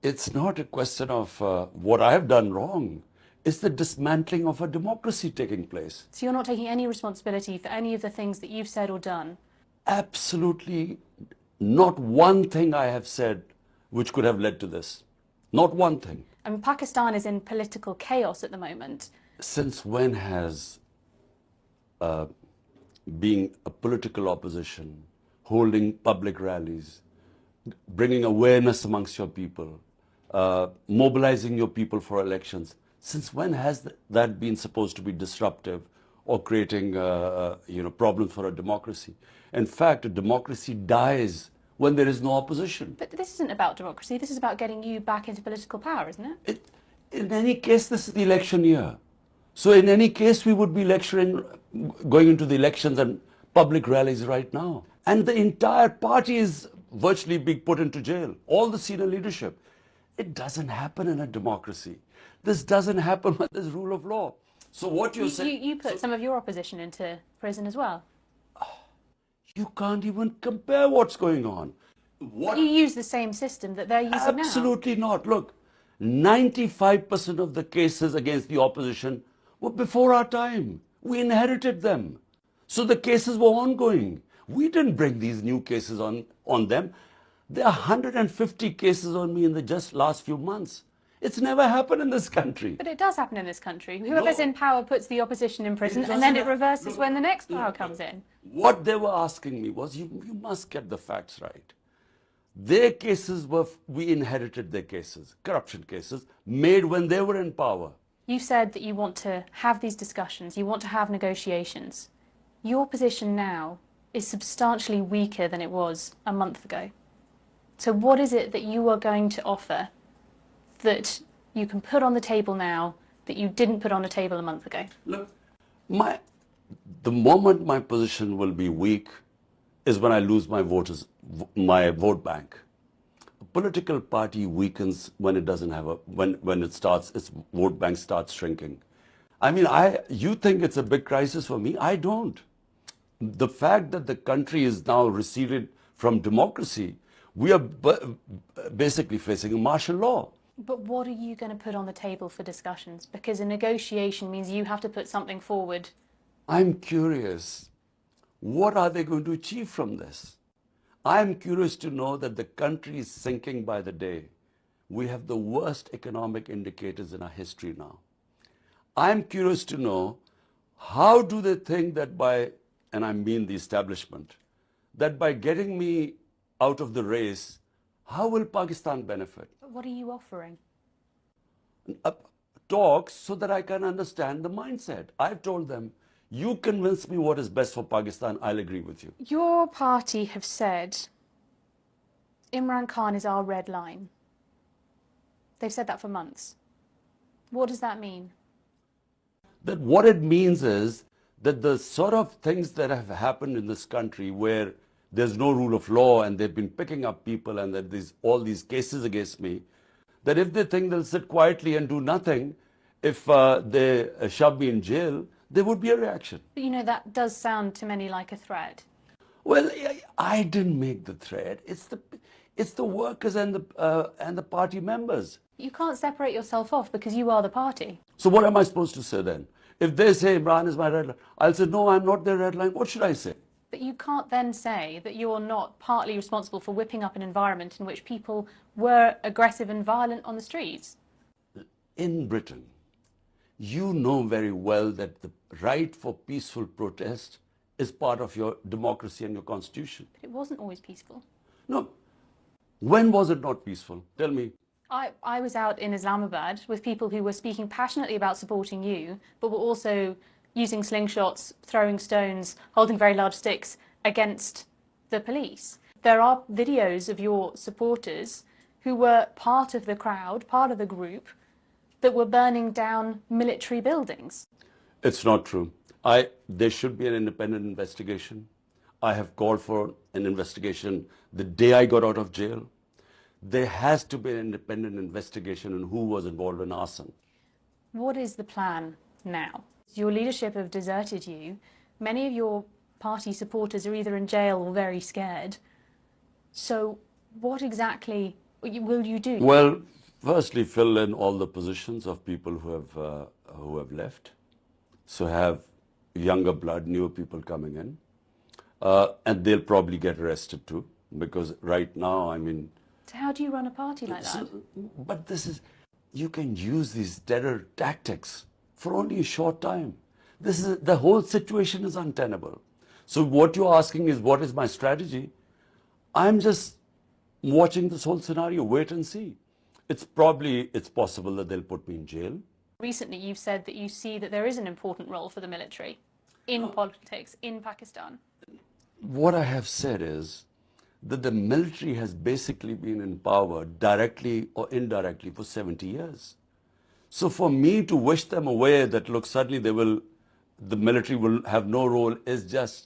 it's not a question of what I have done wrong. It's the dismantling of a democracy taking place. So you're not taking any responsibility for any of the things that you've said or done? Absolutely not one thing I have said which could have led to this. Not one thing. I mean, Pakistan is in political chaos at the moment. Since when has being a political opposition, holding public rallies, bringing awareness amongst your people, mobilizing your people for elections, since when has that been supposed to be disruptive or creating problems for a democracy? In fact, a democracy dies when there is no opposition. But this isn't about democracy. This is about getting you back into political power, isn't it? In any case, this is the election year. So in any case, we would be going into the elections and public rallies right now. And the entire party is virtually being put into jail. All the senior leadership. It doesn't happen in a democracy. This doesn't happen when there's rule of law. So what you're saying... You put some of your opposition into prison as well. You can't even compare what's going on. But you use the same system that they're using now. Absolutely not. Look, 95% of the cases against the opposition were before our time. We inherited them. So the cases were ongoing. We didn't bring these new cases on them. There are 150 cases on me in the just last few months. It's never happened in this country. But it does happen in this country. Whoever's in power puts the opposition in prison, and then it reverses when the next power comes in. What they were asking me was, you must get the facts right. Their cases were, we inherited their cases, corruption cases, made when they were in power. You said that you want to have these discussions, you want to have negotiations. Your position now is substantially weaker than it was a month ago. So what is it that you are going to offer that you can put on the table now that you didn't put on the table a month ago? Look, the moment my position will be weak is when I lose my my vote bank. A political party weakens when it doesn't have when its vote bank starts shrinking. I mean, you think it's a big crisis for me? I don't. The fact that the country is now receded from democracy, we are basically facing a martial law. But what are you going to put on the table for discussions? Because a negotiation means you have to put something forward. I'm curious, what are they going to achieve from this? I'm curious to know that the country is sinking by the day. We have the worst economic indicators in our history now. I'm curious to know, how do they think that by, and I mean the establishment, that by getting me out of the race, how will Pakistan benefit? What are you offering? Talks so that I can understand the mindset. I've told them, you convince me what is best for Pakistan, I'll agree with you. Your party have said Imran Khan is our red line. They've said that for months. What does that mean? That what it means is that the sort of things that have happened in this country where there's no rule of law and they've been picking up people and that there's all these cases against me, that if they think they'll sit quietly and do nothing, if they shove me in jail, there would be a reaction. But you know, that does sound to many like a threat. Well, I didn't make the threat. It's the workers and the party members. You can't separate yourself off because you are the party. So what am I supposed to say then? If they say Imran is my red line, I'll say, no, I'm not their red line. What should I say? But you can't then say that you're not partly responsible for whipping up an environment in which people were aggressive and violent on the streets. In Britain, you know very well that the right for peaceful protest is part of your democracy and your constitution. But it wasn't always peaceful. No. When was it not peaceful? Tell me. I was out in Islamabad with people who were speaking passionately about supporting you, but were also using slingshots, throwing stones, holding very large sticks against the police. There are videos of your supporters who were part of the crowd, part of the group, that were burning down military buildings. It's not true. There should be an independent investigation. I have called for an investigation the day I got out of jail. There has to be an independent investigation on who was involved in arson. What is the plan now? Your leadership have deserted you. Many of your party supporters are either in jail or very scared. So what exactly will you do? Well, Firstly, fill in all the positions of people who have left. So have younger blood, newer people coming in. And they'll probably get arrested too, because right now, I mean, So how do you run a party like that? but this is, you can use these terror tactics for only a short time. This is, the whole situation is untenable. So what you're asking is, what is my strategy? I'm just watching this whole scenario, wait and see. It's possible that they'll put me in jail. Recently, you've said that you see that there is an important role for the military in politics in Pakistan. What I have said is that the military has basically been in power directly or indirectly for 70 years. So for me to wish them away that, look, suddenly the military will have no role is just